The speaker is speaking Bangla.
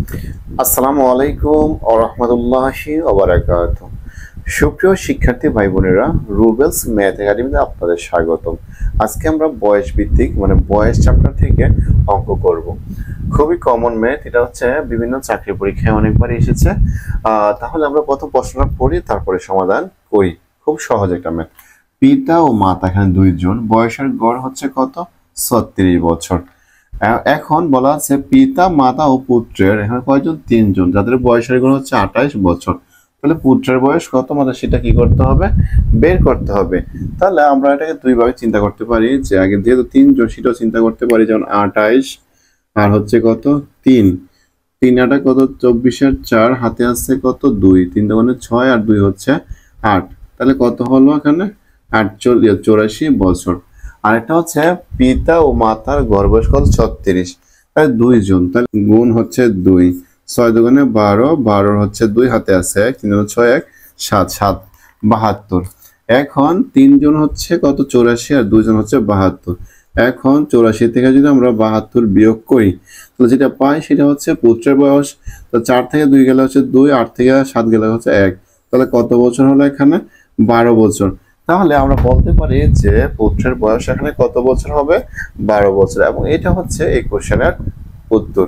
আসসালামু আলাইকুম ওয়া রাহমাতুল্লাহি ওয়া বারাকাতুহু। সুপ্রিয় শিক্ষার্থী ভাই বোনেরা, রুবেলস ম্যাথ একাডেমিতে আপনাদের স্বাগতম। আজকে আমরা বয়স ভিত্তিক বয়স চ্যাপ্টার থেকে অঙ্ক করব। খুবই কমন ম্যাথ, এটা হচ্ছে বিভিন্ন চাকরি পরীক্ষায় অনেকবার এসেছে। তাহলে আমরা প্রথম প্রশ্নটা পড়ি, তারপরে সমাধান করি। খুব সহজ একটা ম্যাথ। পিতা ও মাতা এখানে দুইজন, বয়সের গড় হচ্ছে কত? 36 বছর। এখন বলা আছে পিতা মাতা ও পুত্রের এখানে কয়জন? তিনজন, যাদের বয়সের গড় হচ্ছে 28 বছর। তাহলে পুত্রের বয়স কত, সেটা কি করতে হবে? বের করতে হবে। তাহলে আমরা এটাকে দুই ভাবে চিন্তা করতে পারি, যে আগে যেহেতু তিনজন সেটাও চিন্তা করতে পারি, যেমন 28 আর হচ্ছে কত 3, 3 8 কত 24 আর 4 হাতে আছে কত 2, 3 দুগুণে 6 আর 2 হচ্ছে 8। তাহলে কত হলো এখানে? 84 বছর। আরেকটা হচ্ছে পিতা ও মাতার গড় বয়স কত? 36। তাহলে দুইজন, তাহলে গুণ হচ্ছে 2, 6 দুগুণে 12, 12 হচ্ছে 2 হাতে আছে 1, 3 দুগুণে 6 1 7, 7 72। এখন তিনজন হচ্ছে কত? 84 আর দুইজন হচ্ছে 72। এখন 84 থেকে যদি আমরা 72 বিয়োগ করি, তাহলে যেটা পাই সেটা হচ্ছে পুত্রের বয়স। তো 4 থেকে 2 গেলে হচ্ছে 2, 8 থেকে 7 গেলে হচ্ছে 1। তাহলে কত বছর হলো এখানে? 12 বছর। তাহলে আমরা বলতে পারি যে পুত্রের বয়স এখানে কত বছর হবে? 12 বছর। এবং এটা হচ্ছে এই কোশ্চেনের উত্তর।